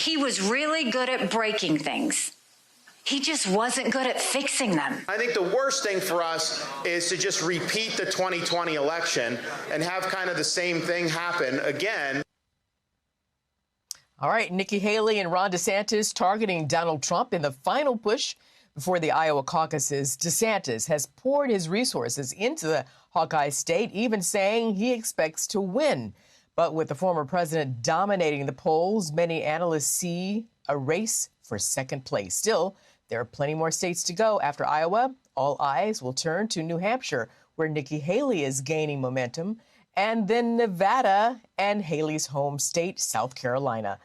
He was really good at breaking things. He just wasn't good at fixing them. I think the worst thing for us is to just repeat the 2020 election and have kind of the same thing happen again. All right, Nikki Haley and Ron DeSantis targeting Donald Trump in the final push before the Iowa caucuses. DeSantis has poured his resources into the Hawkeye state, even saying he expects to win. But with the former president dominating the polls, many analysts see a race for second place. Still, there are plenty more states to go. After Iowa, all eyes will turn to New Hampshire, where Nikki Haley is gaining momentum, and then Nevada and Haley's home state, South Carolina.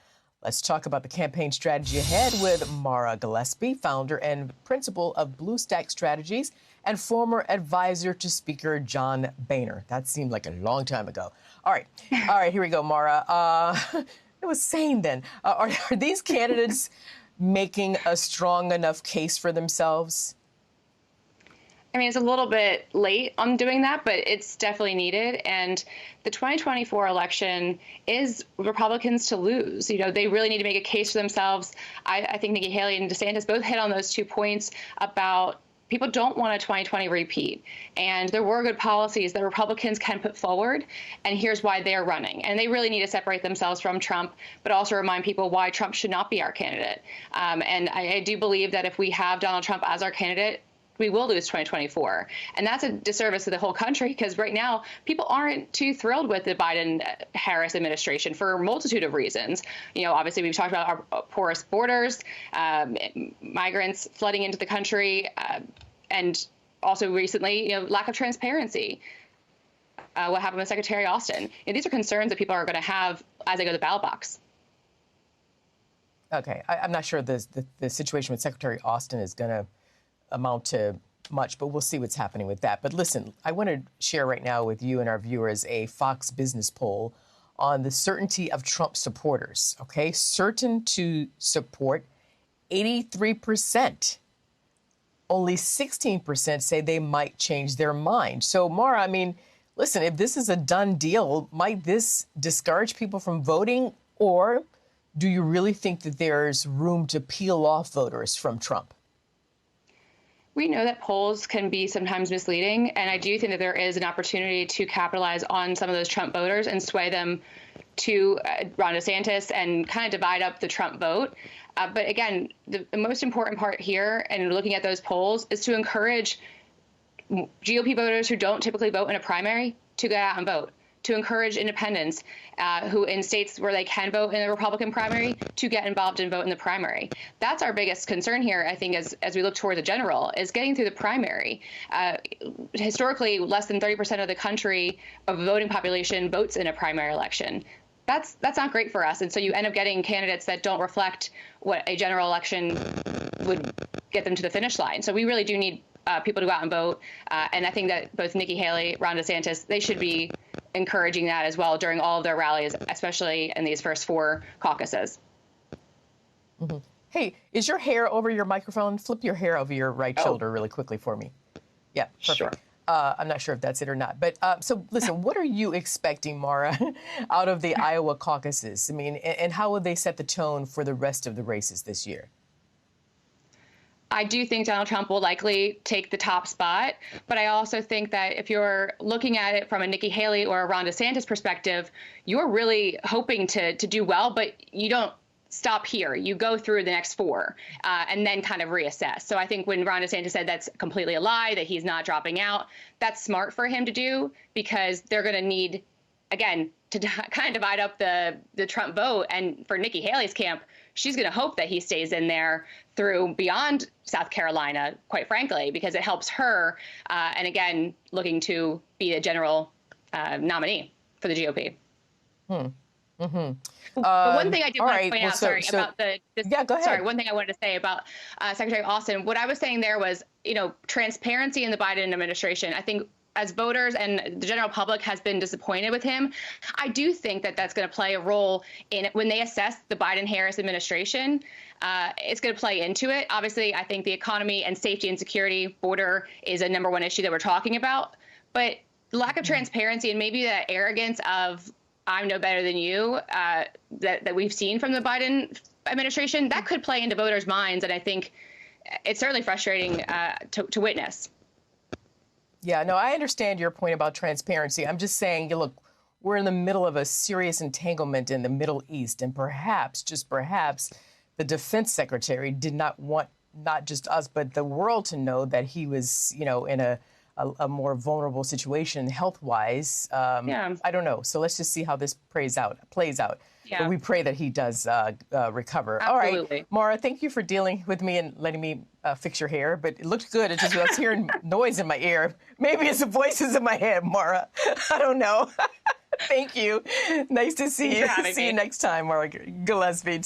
Let's talk about the campaign strategy ahead with Mara Gillespie, founder and principal of Blue Stack Strategies and former advisor to Speaker John Boehner. That seemed like a long time ago. All right, here we go, Mara. It was sane then. Are these candidates making a strong enough case for themselves? I mean, it's a little bit late on doing that, but it's definitely needed. And the 2024 election is Republicans to lose. You know, they really need to make a case for themselves. I think Nikki Haley and DeSantis both hit on those 2 points about people don't want a 2020 repeat. And there were good policies that Republicans can put forward, and here's why they're running. And they really need to separate themselves from Trump, but also remind people why Trump should not be our candidate. And I do believe that if we have Donald Trump as our candidate, we will lose 2024. And that's a disservice to the whole country, because right now people aren't too thrilled with the Biden-Harris administration for a multitude of reasons. You know, obviously we've talked about our porous borders, migrants flooding into the country, and also recently, you know, lack of transparency. What happened with Secretary Austin. You know, these are concerns that people are going to have as they go to the ballot box. Okay, I'm not sure the situation with Secretary Austin is going to amount to much, but we'll see what's happening with that. But listen, I want to share right now with you and our viewers a Fox Business poll on the certainty of Trump supporters, okay? Certain to support, 83%. Only 16% say they might change their mind. So, Mara, I mean, listen, if this is a done deal, might this discourage people from voting, or do you really think that there's room to peel off voters from Trump? We know that polls can be sometimes misleading, and I do think that there is an opportunity to capitalize on some of those Trump voters and sway them to Ron DeSantis and kind of divide up the Trump vote. But again, the most important part here, and looking at those polls, is to encourage GOP voters who don't typically vote in a primary to go out and vote, to encourage independents who in states where they can vote in the Republican primary to get involved and vote in the primary. That's our biggest concern here, I think, as we look toward the general, is getting through the primary. Historically, less than 30% of the country of the voting population votes in a primary election. That's not great for us. And so you end up getting candidates that don't reflect what a general election would get them to the finish line. So we really do need people to go out and vote. And I think that both Nikki Haley, Ron DeSantis, they should be encouraging that as well during all of their rallies, especially in these first 4 caucuses. Mm-hmm. Hey, is your hair over your microphone? Flip your hair over your right shoulder really quickly for me. Yeah, perfect. Sure. I'm not sure if that's it or not. But so listen, what are you expecting, Mara, out of the Iowa caucuses? I mean, and how will they set the tone for the rest of the races this year? I do think Donald Trump will likely take the top spot, but I also think that if you're looking at it from a Nikki Haley or a Ron DeSantis perspective, you're really hoping to do well, but you don't stop here. You go through the next 4 and then kind of reassess. So I think when Ron DeSantis said that's completely a lie, that he's not dropping out, that's smart for him to do, because they're going to need, again, to kind of divide up the Trump vote. And for Nikki Haley's camp, she's going to hope that he stays in there through beyond South Carolina, quite frankly, because it helps her. And again, looking to be the general nominee for the GOP. Mm-hmm. But one thing I did want to point out, about yeah, go ahead. Sorry, one thing I wanted to say about Secretary Austin. What I was saying there was, you know, transparency in the Biden administration. I think as voters and the general public has been disappointed with him, I do think that that's going to play a role in when they assess the Biden-Harris administration. It's going to play into it. Obviously, I think the economy and safety and security border is a #1 issue that we're talking about. But the lack of transparency and maybe the arrogance of I'm no better than you that we've seen from the Biden administration, that could play into voters' minds. And I think it's certainly frustrating to witness. Yeah, no, I understand your point about transparency. I'm just saying, look, we're in the middle of a serious entanglement in the Middle East, and perhaps, just perhaps, the defense secretary did not want not just us, but the world to know that he was, in a more vulnerable situation health-wise. I don't know. So let's just see how this plays out. Yeah. But we pray that he does recover. Absolutely. All right, Mara, thank you for dealing with me and letting me fix your hair. But it looked good. It just I was hearing noise in my ear. Maybe it's the voices in my head, Mara. I don't know. Thank you. Nice to see you. See you next time, Mara Gillespie.